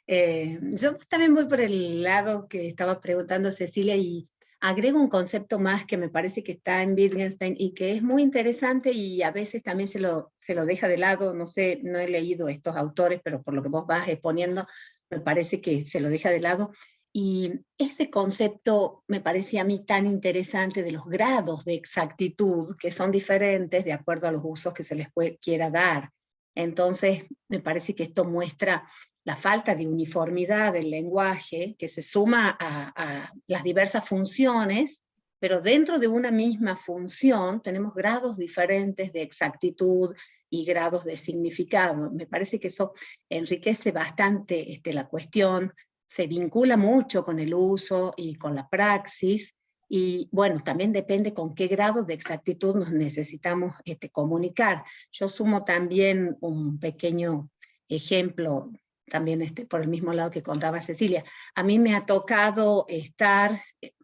Yo también voy por el lado que estaba preguntando Cecilia y agrego un concepto más que me parece que está en Wittgenstein y que es muy interesante y a veces también se lo deja de lado. No sé, no he leído estos autores, pero por lo que vos vas exponiendo, me parece que se lo deja de lado. Y ese concepto me parece a mí tan interesante de los grados de exactitud, que son diferentes de acuerdo a los usos que se les quiera dar. Entonces, me parece que esto muestra la falta de uniformidad del lenguaje que se suma a las diversas funciones, pero dentro de una misma función tenemos grados diferentes de exactitud y grados de significado. Me parece que eso enriquece bastante la cuestión, se vincula mucho con el uso y con la praxis, y bueno, también depende con qué grado de exactitud nos necesitamos comunicar. Yo sumo también un pequeño ejemplo, también por el mismo lado que contaba Cecilia. A mí me ha tocado estar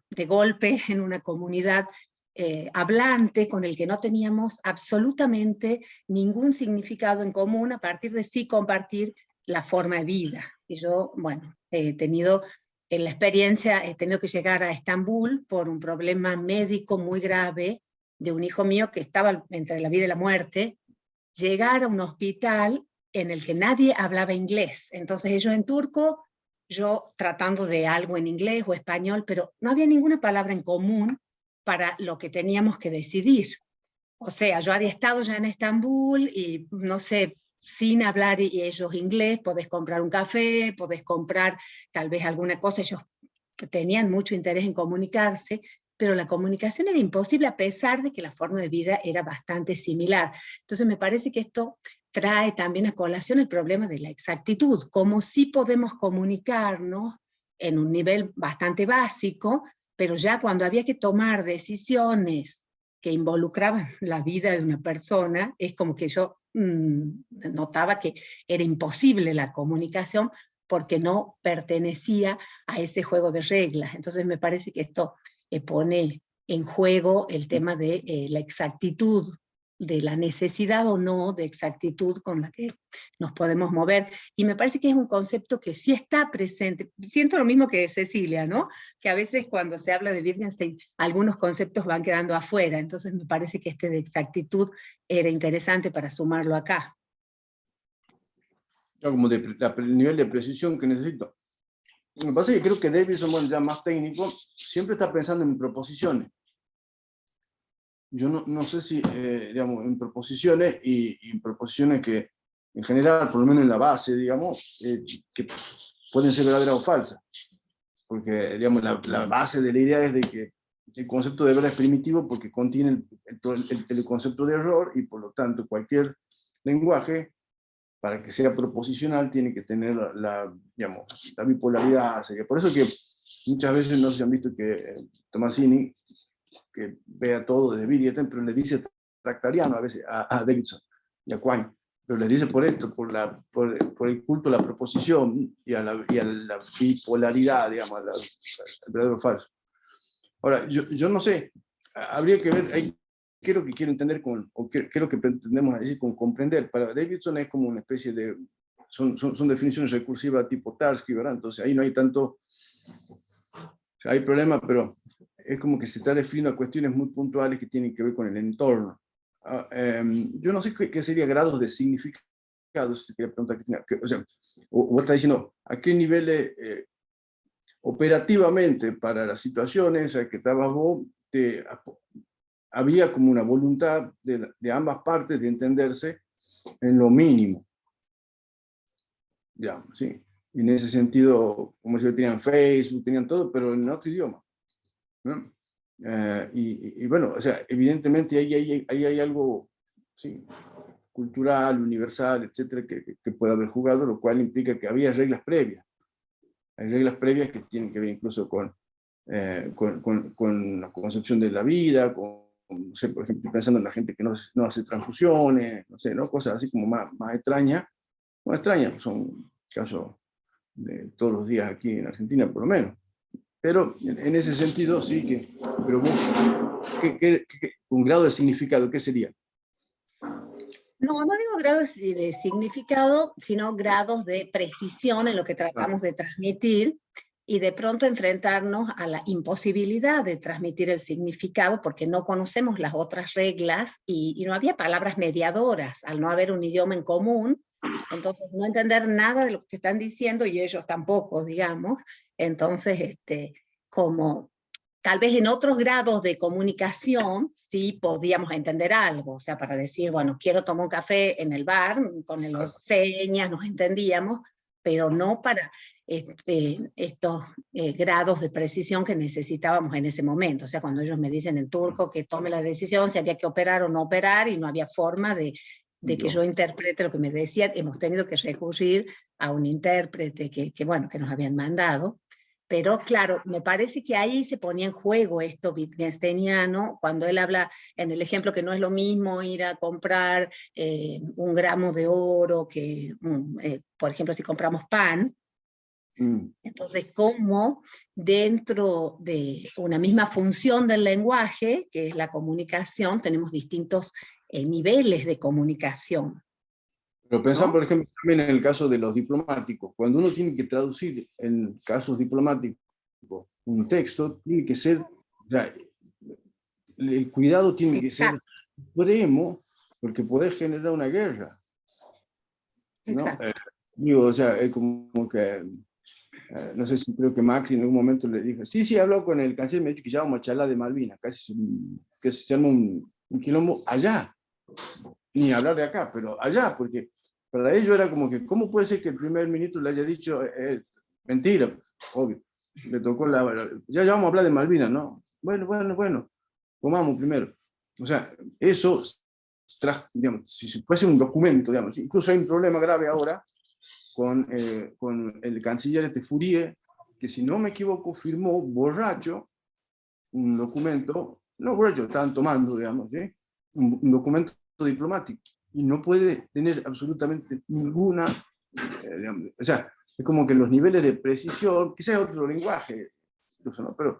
de golpe en una comunidad hablante con el que no teníamos absolutamente ningún significado en común a partir de sí compartir la forma de vida. Y yo, bueno, he tenido en la experiencia, he tenido que llegar a Estambul por un problema médico muy grave de un hijo mío que estaba entre la vida y la muerte, llegar a un hospital en el que nadie hablaba inglés. Entonces ellos en turco, yo tratando de algo en inglés o español, pero no había ninguna palabra en común para lo que teníamos que decidir. O sea, yo había estado ya en Estambul y no sé, sin hablar y ellos inglés, podés comprar un café, podés comprar tal vez alguna cosa, ellos tenían mucho interés en comunicarse, pero la comunicación era imposible a pesar de que la forma de vida era bastante similar. Entonces me parece que esto trae también a colación el problema de la exactitud, como si podemos comunicarnos en un nivel bastante básico, pero ya cuando había que tomar decisiones que involucraban la vida de una persona, es como que yo notaba que era imposible la comunicación porque no pertenecía a ese juego de reglas. Entonces me parece que esto pone en juego el tema de la exactitud, de la necesidad o no de exactitud con la que nos podemos mover. Y me parece que es un concepto que sí está presente. Siento lo mismo que Cecilia, ¿no? Que a veces cuando se habla de Wittgenstein, algunos conceptos van quedando afuera. Entonces me parece que de exactitud era interesante para sumarlo acá. Como el nivel de precisión que necesito. Lo que pasa es que creo que Davidson, bueno, ya más técnico, siempre está pensando en proposiciones. yo no sé si, digamos, en proposiciones y en proposiciones que, en general, por lo menos en la base, digamos, que pueden ser verdaderas o falsas. Porque, digamos, la base de la idea es de que el concepto de verdad es primitivo porque contiene el concepto de error y, por lo tanto, cualquier lenguaje, para que sea proposicional, tiene que tener digamos, la bipolaridad. Así que por eso que muchas veces no se han visto que Tomasini, que vea todo desde Wittgenstein, pero le dice tractariano a veces a Davidson y a Quine, pero le dice por esto, por el culto a la proposición y a la bipolaridad, digamos, al verdadero o falso. Ahora, yo no sé, habría que ver, ¿qué es lo que quiero entender o qué es lo que pretendemos decir con comprender? Para Davidson es como una especie de, son definiciones recursivas tipo Tarski, ¿verdad? Entonces ahí no hay tanto, hay problema, pero es como que se está refiriendo a cuestiones muy puntuales que tienen que ver con el entorno. Yo no sé qué sería grados de significado, si te quería preguntar, Cristina, o sea, vos estás diciendo, ¿a qué niveles operativamente para las situaciones que estabas vos, había como una voluntad de ambas partes de entenderse en lo mínimo, digamos, ¿sí? Y en ese sentido, como si tenían Facebook, tenían todo, pero en otro idioma, ¿no? Y bueno, o sea, evidentemente ahí hay algo, sí, cultural, universal, etcétera, que puede haber jugado, lo cual implica que había reglas previas. Hay reglas previas que tienen que ver incluso con la concepción de la vida, no sé, por ejemplo, pensando en la gente que no hace transfusiones, no sé, ¿no? Cosas así como más extrañas. No extrañas, son casos de todos los días aquí en Argentina, por lo menos. Pero en ese sentido, sí que, pero vos, un grado de significado, ¿qué sería? No, no digo grados de significado, sino grados de precisión en lo que tratamos de transmitir y de pronto enfrentarnos a la imposibilidad de transmitir el significado porque no conocemos las otras reglas y no había palabras mediadoras al no haber un idioma en común. Entonces, no entender nada de lo que están diciendo y ellos tampoco, digamos. Entonces, como tal vez en otros grados de comunicación sí podíamos entender algo, o sea, para decir, bueno, quiero tomar un café en el bar, con las señas nos entendíamos, pero no para estos grados de precisión que necesitábamos en ese momento. O sea, cuando ellos me dicen en turco que tome la decisión, si había que operar o no operar, y no había forma de que yo interprete lo que me decían, hemos tenido que recurrir a un intérprete que nos habían mandado. Pero claro, me parece que ahí se ponía en juego esto wittgensteiniano, cuando él habla en el ejemplo que no es lo mismo ir a comprar 1 gramo de oro que, por ejemplo, si compramos pan. Entonces, cómo dentro de una misma función del lenguaje, que es la comunicación, tenemos distintos niveles de comunicación. Pero pensar, ¿no? por ejemplo, también en el caso de los diplomáticos. Cuando uno tiene que traducir en casos diplomáticos un texto, tiene que ser, o sea, el cuidado tiene que ser supremo, porque puede generar una guerra, ¿no? Digo, o sea, es como que, no sé si creo que Macri en algún momento le dijo, sí, habló con el canciller, me ha dicho que ya vamos a charlar de Malvinas, casi se arma un quilombo allá, ni hablar de acá, pero allá, porque para ellos era como que, ¿cómo puede ser que el primer ministro le haya dicho, mentira, obvio, le tocó ya vamos a hablar de Malvinas, ¿no? Bueno, comamos primero. O sea, eso, digamos, si fuese un documento, digamos, incluso hay un problema grave ahora con el canciller Fourier, que si no me equivoco firmó borracho un documento, no borracho, estaban tomando, digamos, ¿sí? un documento diplomático, y no puede tener absolutamente ninguna, digamos, o sea, es como que los niveles de precisión, quizás es otro lenguaje, incluso, ¿no? Pero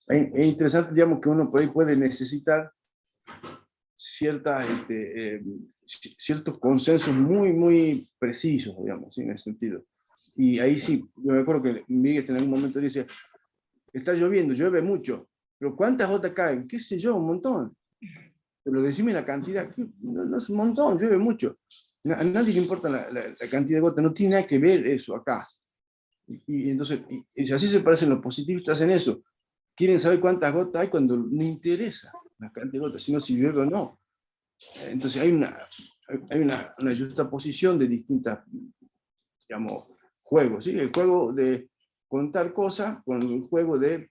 es interesante, digamos, que uno por ahí puede necesitar ciertos consensos muy precisos, digamos, ¿sí? En ese sentido. Y ahí sí, yo me acuerdo que Miguel en algún momento dice, está lloviendo, llueve mucho, pero ¿cuántas gotas caen? ¿Qué sé yo? Un montón. Pero decime la cantidad, no es un montón, llueve mucho. A nadie le importa la cantidad de gotas, no tiene nada que ver eso acá. Y entonces, y así se parecen los positivistas en eso. Quieren saber cuántas gotas hay cuando no interesa. una cantidad de otras, sino si llueve o no. Entonces hay una justaposición de distintas, digamos, juegos, ¿sí? El juego de contar cosas con el juego de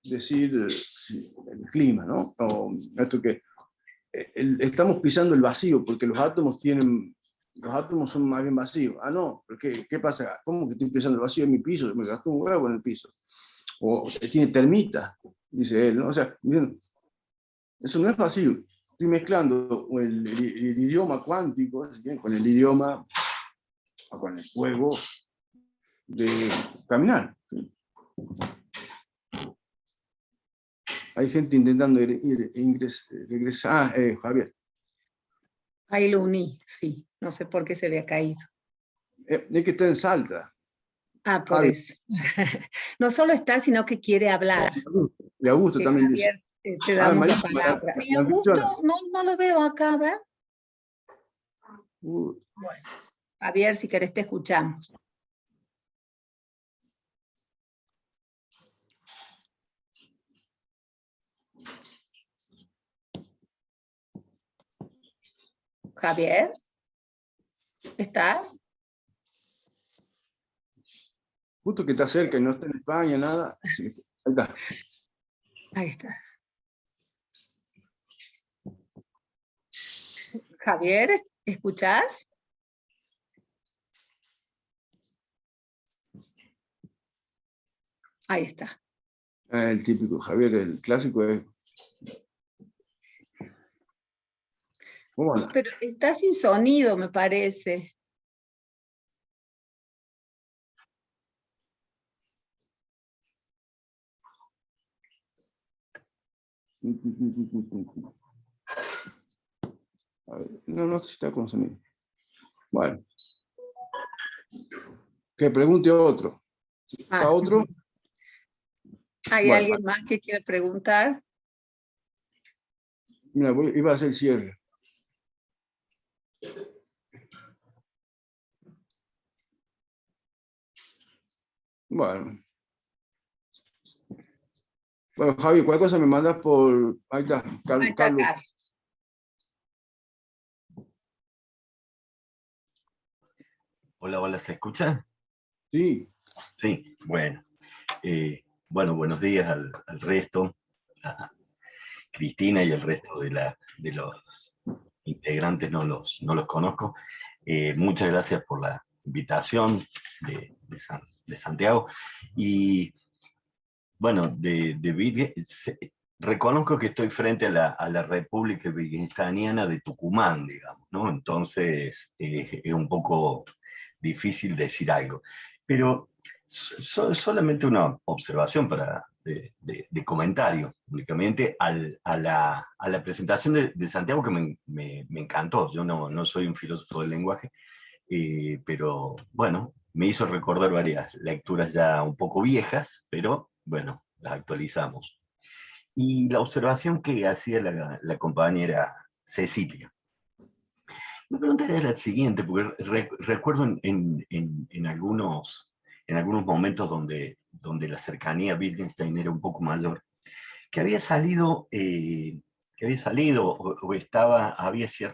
decir el clima, ¿no? O esto que estamos pisando el vacío porque los átomos son más bien vacíos. Ah, no, ¿qué pasa? ¿Cómo que estoy pisando el vacío en mi piso? Me gasté un huevo en el piso. O tiene termitas, dice él, ¿no? O sea, miren, eso no es vacío. Estoy mezclando el idioma cuántico, ¿sí? Con el idioma, o con el juego de caminar. ¿Sí? Hay gente intentando regresar. Javier. Ahí lo uní, sí. No sé por qué se había caído. Es que está en Salta. Ah, por Javier. eso. No solo está, sino que quiere hablar. Y Augusto también Javier, dice. te damos la Marísima, palabra. Y la Augusto, anfitriona. no lo veo acá, ¿verdad? Uh, Bueno, Javier, si querés te escuchamos. Javier, ¿estás? Justo que está cerca y no está en España, nada. Sí, ahí está. Ahí está. Javier, ¿escuchás? Ahí está. El típico Javier, el clásico es. ¿Cómo anda? Pero está sin sonido, me parece. A ver, no sé si está con sonido. Bueno. Que pregunte otro. ¿Está Ah, otro? ¿hay Bueno, alguien más que quiera preguntar? mira, iba a hacer el cierre. Bueno. Bueno, Javi, cualquier cosa me mandas por. Ahí está, Ahí está Carlos. Carlos. Hola, hola, ¿se escucha? Sí. Sí, bueno. Bueno, buenos días al resto, a Cristina y al resto de los integrantes, no los conozco. Muchas gracias por la invitación de Santiago. Y bueno, reconozco que estoy frente a la República Wittgensteiniana de Tucumán, digamos, ¿no? Entonces es un poco difícil decir algo. Pero solamente una observación de comentario, únicamente a la presentación de Santiago que me encantó. Yo no soy un filósofo del lenguaje, pero bueno, me hizo recordar varias lecturas ya un poco viejas, pero bueno, las actualizamos. Y la observación que hacía la compañera Cecilia. La pregunta era la siguiente, porque recuerdo en algunos momentos donde la cercanía a Wittgenstein era un poco mayor, que había salido o había cierta